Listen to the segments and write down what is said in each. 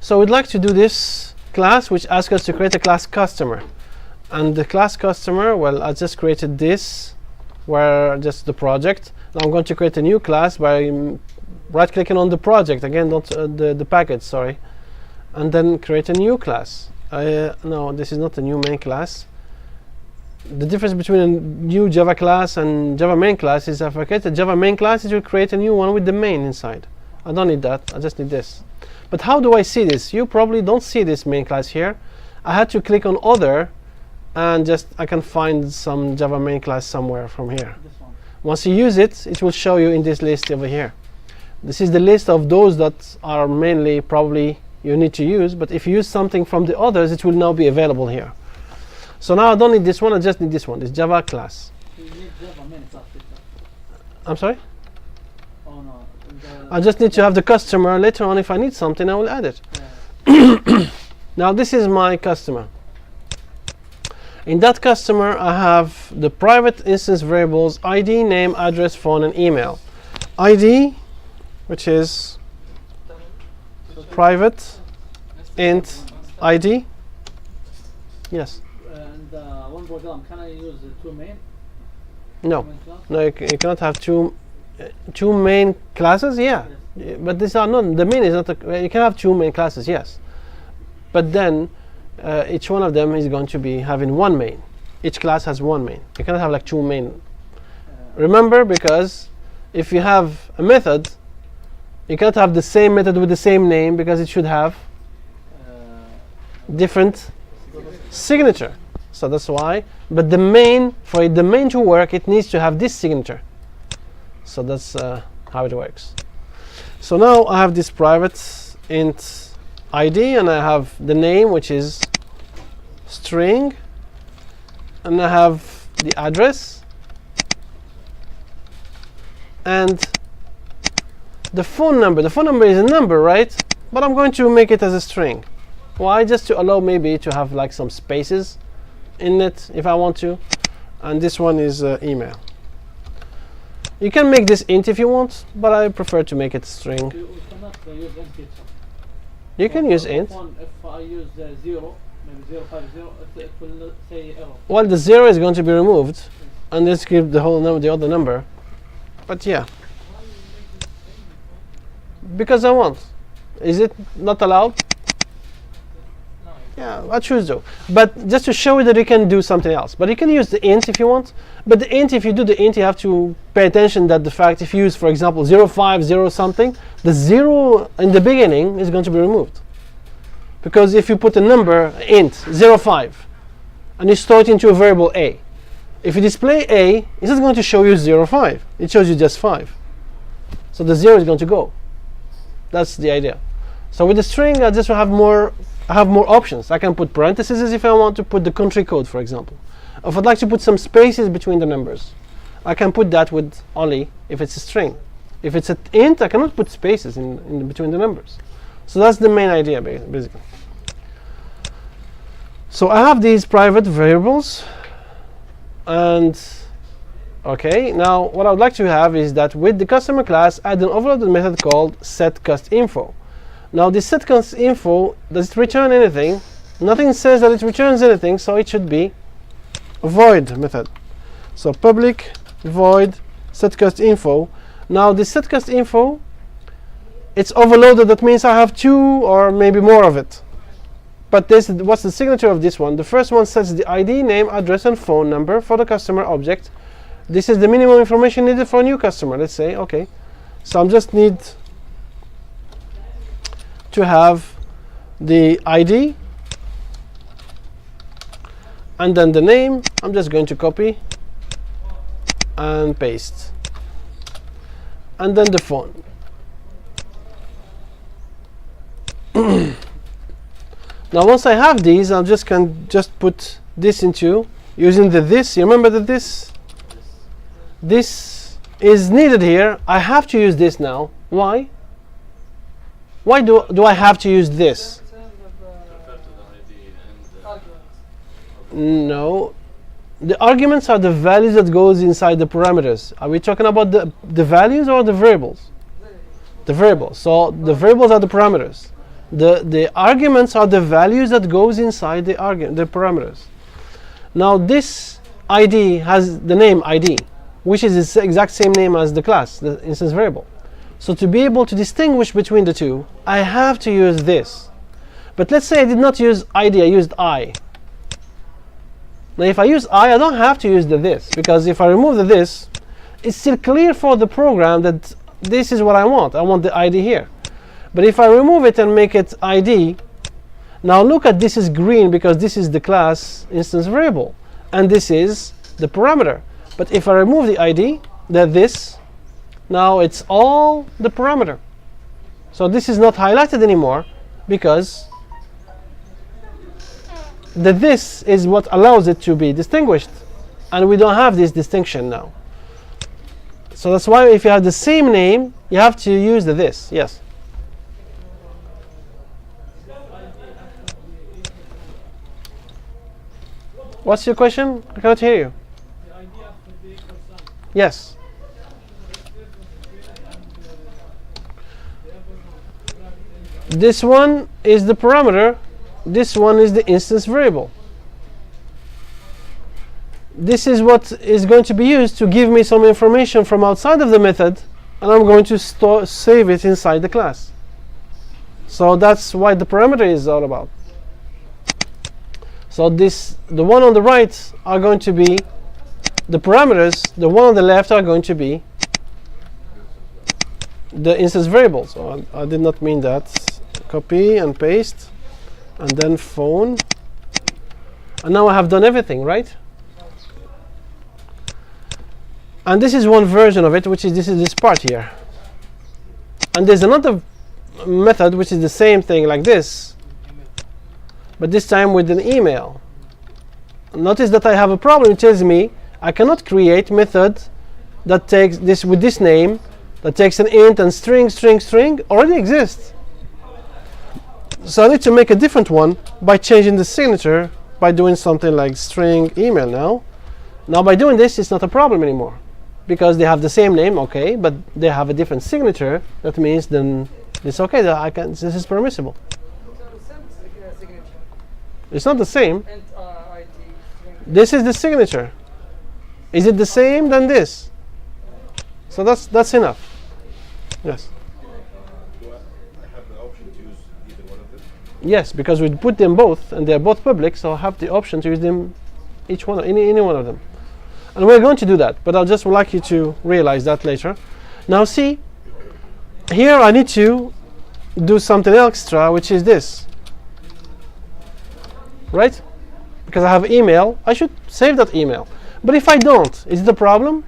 So we'd like to do this class which asks us to create a class customer. And the class customer, well, I just created this, where just the project. Now I'm going to create a new class by right-clicking on the project, again, not the package, sorry. And then create a new class. No, this is not a new main class. The difference between a new Java class and Java main class is if I create a Java main class, it will create a new one with the main inside. I don't need that, I just need this. But how do I see this? You probably don't see this main class here. I had to click on other, and just I can find some Java main class somewhere from here. Once you use it, it will show you in this list over here. This is the list of those that are mainly probably you need to use, but if you use something from the others, it will now be available here. So now I don't need this one, I just need this one, this Java class. You need Java main class. I'm sorry? Oh no. I just need to have the customer. Later on, if I need something, I will add it. Yeah. Now this is my customer. In that customer, I have the private instance variables ID, name, address, phone, and email. ID, which is private int ID. Yes. And one program, can I use two main? No. Main class? No, you cannot have two main classes. Yeah, but these are not. The main is not. You can have two main classes. Yes, but then each one of them is going to be having one main. Each class has one main. You cannot have like two main. Remember, because if you have a method, you cannot have the same method with the same name, because it should have different signature. So that's why. But the main, for the main to work, it needs to have this signature. So that's how it works. So now I have this private int ID, and I have the name, which is string, and I have the address, and the phone number. The phone number is a number, right? But I'm going to make it as a string. Why? Just to allow maybe to have like some spaces in it if I want to. And this one is email. You can make this int if you want, but I prefer to make it string. You cannot use int. You can use int. If I use 0, maybe 050, it will say error. Well, the 0 is going to be removed, and let's give the whole number, the other number. But yeah, because I want. Is it not allowed? Yeah, I choose though. But just to show you that you can do something else. But you can use the int if you want. But the int, if you do the int, you have to pay attention that the fact if you use, for example, 050 something, the 0 in the beginning is going to be removed. Because if you put a number, int, 05, and you store it into a variable a, if you display a, it's not going to show you 05. It shows you just 5. So the 0 is going to go. That's the idea. So with the string, I just have more options. I can put parentheses if I want to put the country code, for example. If I'd like to put some spaces between the numbers, I can put that with only if it's a string. If it's an int, I cannot put spaces in between the numbers. So that's the main idea, basically. So I have these private variables, and okay, now what I would like to have is that with the customer class, add an overloaded method called setCustInfo. Now this setCustInfo, does it return anything? Nothing says that it returns anything, so it should be a void method. So public void setCustInfo. Now this setCustInfo, it's overloaded. That means I have 2 or maybe more of it. But what's the signature of this one? The first one sets the ID, name, address, and phone number for the customer object. This is the minimum information needed for a new customer. Let's say, okay. So I just need to have the ID and then the name. I'm just going to copy and paste, and then the phone. Now once I have these, I can just put this into using the this. You remember that this is needed here. I have to use this now. Why? Why do I have to use this? No, the arguments are the values that goes inside the parameters. Are we talking about the values or the variables? The variables. So the variables are the parameters. The arguments are the values that goes inside the parameters. Now this ID has the name ID, which is the exact same name as the class, the instance variable. So to be able to distinguish between the two, I have to use this. But let's say I did not use ID, I used I. Now if I use I don't have to use the this, because if I remove the this, it's still clear for the program that this is what I want. I want the ID here. But if I remove it and make it ID, now look at this is green because this is the class instance variable, and this is the parameter. But if I remove the ID, this, now it's all the parameter. So this is not highlighted anymore because this is what allows it to be distinguished, and we don't have this distinction now. So that's why if you have the same name, you have to use the this. Yes. What's your question? I cannot hear you. The idea after the equal sign. Yes. This one is the parameter. This one is the instance variable. This is what is going to be used to give me some information from outside of the method, and I'm going to save it inside the class. So that's what the parameter is all about. So the one on the right are going to be the parameters, the one on the left are going to be the instance variables. So I did not mean that. Copy and paste, and then phone. And now I have done everything, right? And this is one version of it, which is this part here. And there's another method which is the same thing like this, but this time with an email. Notice that I have a problem. It tells me I cannot create method that takes this with this name, that takes an int and string already exists. So I need to make a different one by changing the signature, by doing something like string email now. Now by doing this, it's not a problem anymore, because they have the same name, okay, but they have a different signature. That means then it's okay, that this is permissible. It's not the same. This is the signature. Is it the same than this? So that's enough. Yes. Do I have the option to use either one of them? Yes, because we put them both, and they're both public, so I have the option to use them, each one, any one of them. And we're going to do that, but I'll just like you to realize that later. Now see, here I need to do something extra, which is this. Right? Because I have email, I should save that email. But if I don't, is it a problem?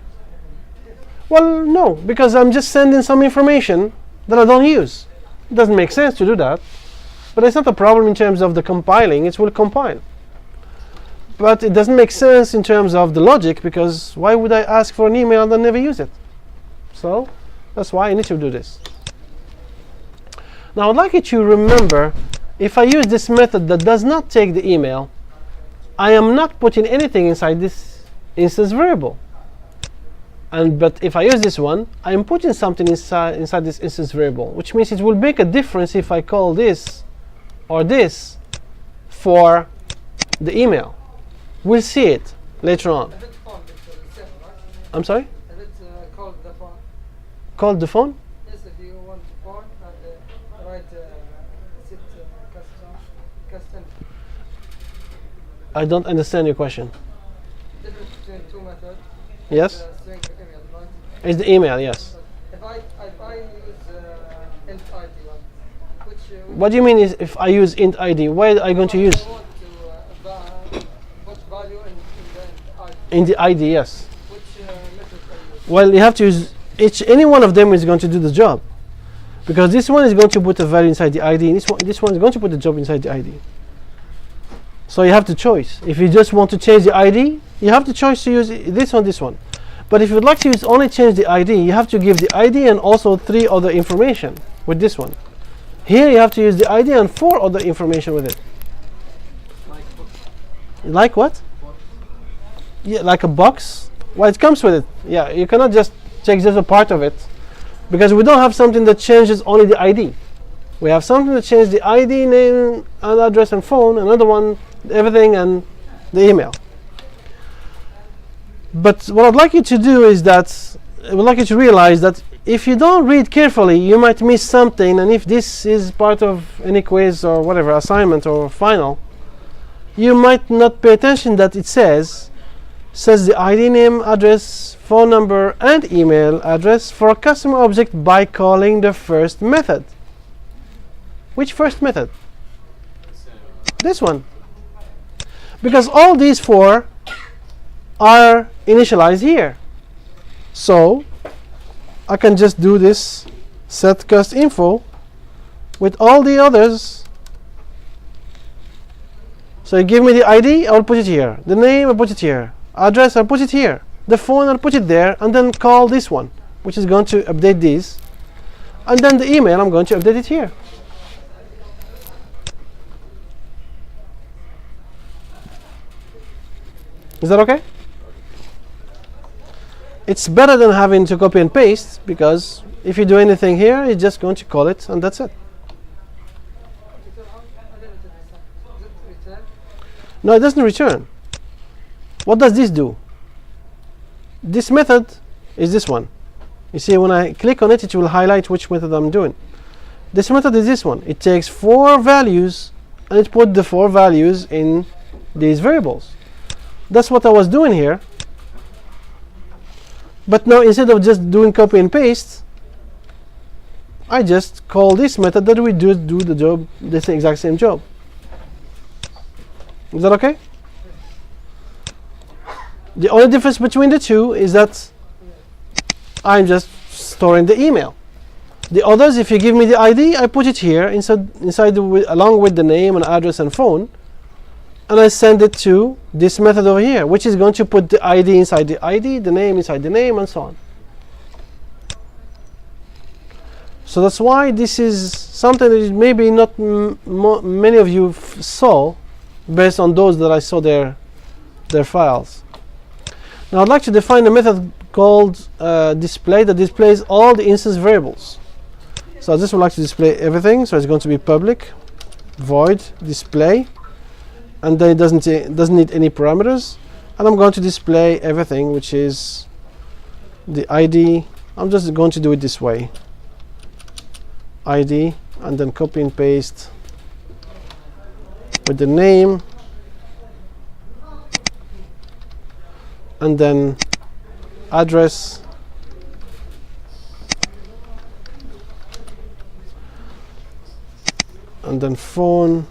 Well, no, because I'm just sending some information that I don't use. It doesn't make sense to do that. But it's not a problem in terms of the compiling, it will compile. But it doesn't make sense in terms of the logic, because why would I ask for an email and then never use it? So that's why I need to do this. Now I'd like you to remember, if I use this method that does not take the email, I am not putting anything inside this instance variable. But if I use this one, I am putting something inside this instance variable, which means it will make a difference if I call this or this for the email. We'll see it later on. I'm sorry? Is it called the phone? Called the phone? Yes, if you want the phone and write set custom. I don't understand your question. Difference between two methods. Yes? String email, right? It's the email, yes. If I use int ID one, which What do you mean is if I use int ID? Why are you going to use? I want to put value in the ID. In the ID, yes. Which method I use? Well, you have to use any one of them is going to do the job, because this one is going to put a value inside the ID, and this one is going to put the job inside the ID. So you have the choice. If you just want to change the ID, you have the choice to use this one. But if you'd like to use only change the ID, you have to give the ID and also 3 other information with this one. Here you have to use the ID and 4 other information with it. Like what? Yeah, like a box. Well, it comes with it. Yeah, you cannot just check just a part of it, because we don't have something that changes only the ID. We have something to change the ID, name, and address and phone. Another one, everything and the email. But what I'd like you to do is that I would like you to realize that if you don't read carefully, you might miss something. And if this is part of any quiz or whatever, assignment or final, you might not pay attention that it says the ID, name, address, phone number, and email address for a customer object by calling the first method. Which first method? This one. Because all these four are initialized here. So I can just do this set cust info with all the others. So you give me the ID, I will put it here. The name, I put it here. Address, I put it here. The phone, I'll put it there, and then call this one, which is going to update these. And then the email, I'm going to update it here. Is that okay? It's better than having to copy and paste, because if you do anything here, you're just going to call it, and that's it. No, it doesn't return. What does this do? This method is this one. You see, when I click on it, it will highlight which method I'm doing. This method is this one. It takes 4 values, and it puts the 4 values in these variables. That's what I was doing here. But now, instead of just doing copy and paste, I just call this method that we do the job, this exact same job. Is that okay? The only difference between the two is that I'm just storing the email. The others, if you give me the ID, I put it here inside along with the name and address and phone, and I send it to this method over here, which is going to put the ID inside the ID, the name inside the name, and so on. So that's why this is something that maybe not many of you saw, based on those that I saw their files. Now I'd like to define a method called display that displays all the instance variables. So I just would like to display everything. So it's going to be public void display, and then it doesn't need any parameters. And I'm going to display everything, which is the ID. I'm just going to do it this way. ID, and then copy and paste with the name, and then address, and then phone,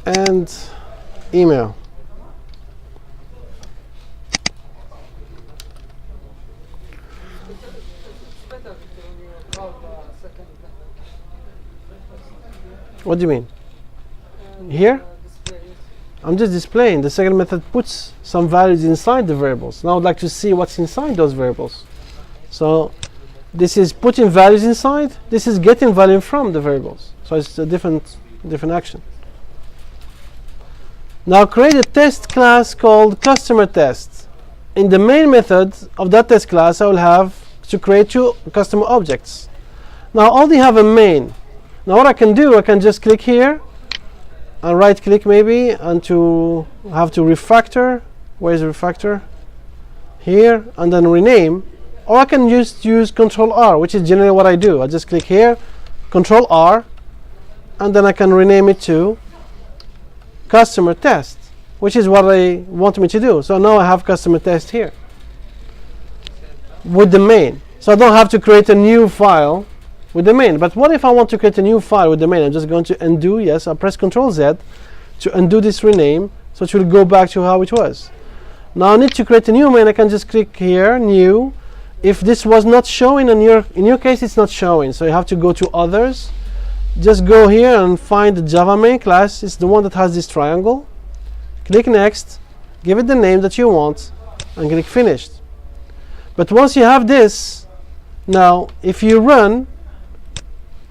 and email. What do you mean? Here? I'm just displaying. The second method puts some values inside the variables. Now I'd like to see what's inside those variables. So this is putting values inside. This is getting value from the variables. So it's a different action. Now create a test class called customer test. In the main method of that test class, I will have to create 2 customer objects. Now I only have a main. Now what I can do, I can just click here and right click maybe, and to have to refactor. Where is the refactor? Here, and then rename. Or I can just use Control R, which is generally what I do. I just click here, Control R, and then I can rename it to customer test, which is what I want me to do. So now I have customer test here with the main. So I don't have to create a new file with the main. But what if I want to create a new file with the main? I'm just going to undo. Yes, I press Ctrl Z to undo this rename, so it will go back to how it was. Now I need to create a new main. I can just click here, new. If this was not showing in your case, it's not showing. So you have to go to others. Just go here and find the Java main class. It's the one that has this triangle. Click next, give it the name that you want, and click finished. But once you have this, now if you run,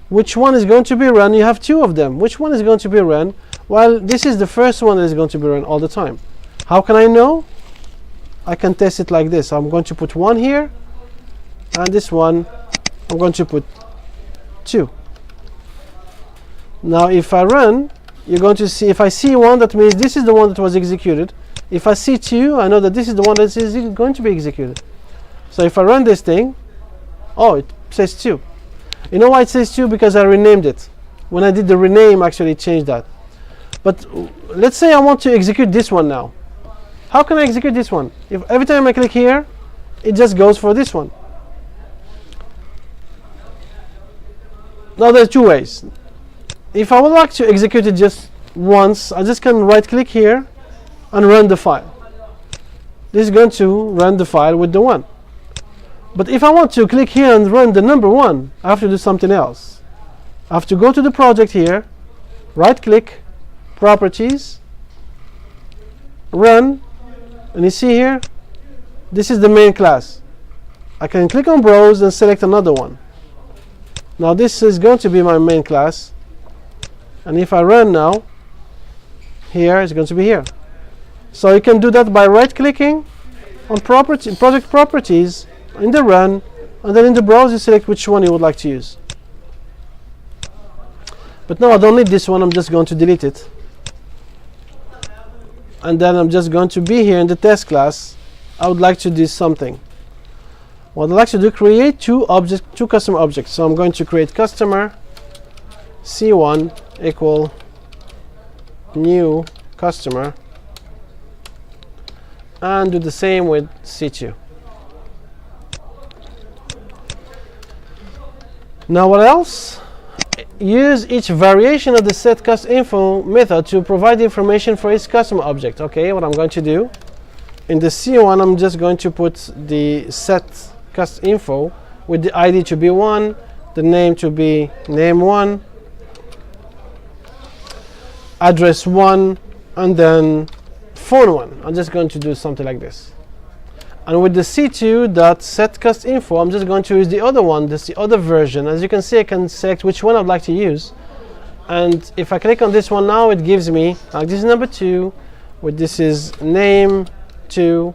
which one is going to be run? You have 2 of them. Which one is going to be run? Well, this is the first one that is going to be run all the time. How can I know? I can test it like this. I'm going to put 1 here, and this one I'm going to put 2. Now if I run, you're going to see, if I see 1, that means this is the one that was executed. If I see 2, I know that this is the one that is going to be executed. So if I run this thing, oh, it says 2. You know why it says 2? Because I renamed it. When I did the rename, actually it changed that. But let's say I want to execute this one now. How can I execute this one? If every time I click here, it just goes for this one. Now there's 2 ways. If I would like to execute it just once, I just can right click here and run the file. This is going to run the file with the 1. But if I want to click here and run the number 1, I have to do something else. I have to go to the project here, right click, properties, run, and you see here, this is the main class. I can click on browse and select another one. Now this is going to be my main class, and if I run now, here it's going to be here. So you can do that by right clicking on project properties in the run, and then in the browse you select which one you would like to use. But now I don't need this one, I'm just going to delete it. And then I'm just going to be here in the test class. I would like to do something. What I'd like to do, create two customer objects. So I'm going to create customer C1 equal new customer, and do the same with C2. Now what else? Use each variation of the setCustInfo method to provide information for each customer object. Okay, what I'm going to do, in the C1 I'm just going to put the setCustInfo with the ID to be 1, the name to be name1, address 1, and then phone 1. I'm just going to do something like this. And with the C2.setCustInfo, I'm just going to use the other one, this the other version. As you can see, I can select which one I'd like to use. And if I click on this one now, it gives me, like this is number 2, with this is name 2,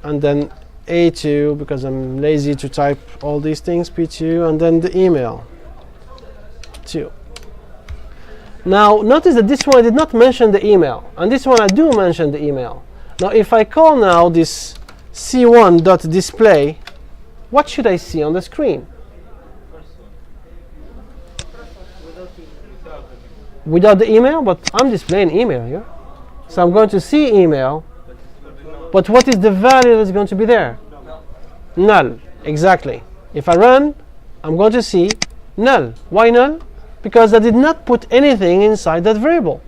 and then A2, because I'm lazy to type all these things, P2, and then the email 2. Now notice that this one I did not mention the email, and this one I do mention the email. Now if I call now this C1.display, what should I see on the screen? Without the email, but I'm displaying email here. So I'm going to see email, but what is the value that's going to be there? Null, exactly. If I run, I'm going to see null. Why null? Because I did not put anything inside that variable.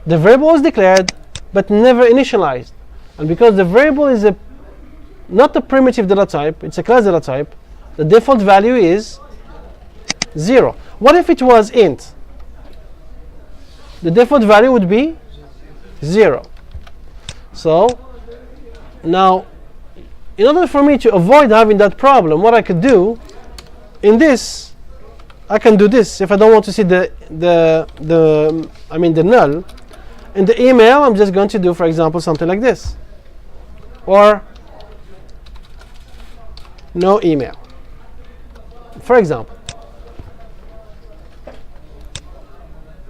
The variable was declared, but never initialized. And because the variable is not a primitive data type, it's a class data type, the default value is 0. What if it was int? The default value would be 0. So now, in order for me to avoid having that problem, what I could do in this, I can do this. If I don't want to see the null in the email, I'm just going to do, for example, something like this, or no email, for example.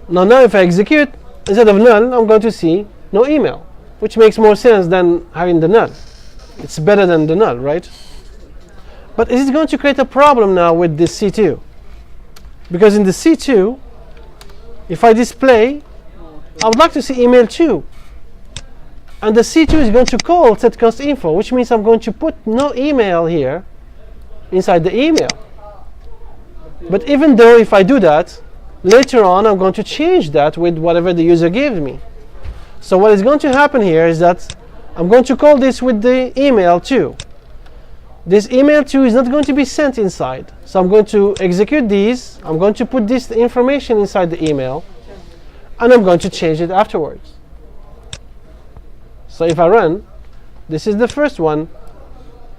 Now if I execute, instead of null, I'm going to see no email, which makes more sense than having the null. It's better than the null, right? But is it going to create a problem now with this C2? Because in the C2, if I display, I would like to see email 2. And the C2 is going to call setCustInfo, which means I'm going to put no email here inside the email. But even though if I do that, later on I'm going to change that with whatever the user gives me. So what is going to happen here is that I'm going to call this with the email 2. This email 2 is not going to be sent inside. So I'm going to execute these. I'm going to put this information inside the email, and I'm going to change it afterwards. So if I run, this is the first one,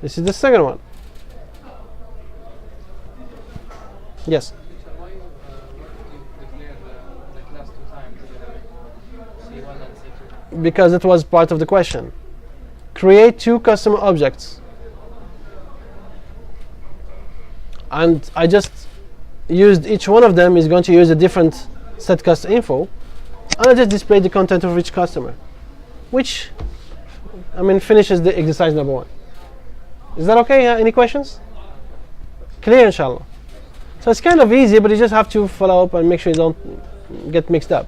this is the second one. Yes? Why you declare the class 2 times, C1 and C2? Because it was part of the question. create 2 customer objects, and I just used each one of them is going to use a different set cust info, and I just display the content of each customer, which finishes the exercise number 1. Is that okay? Any questions? Clear, inshallah. So it's kind of easy, but you just have to follow up and make sure you don't get mixed up.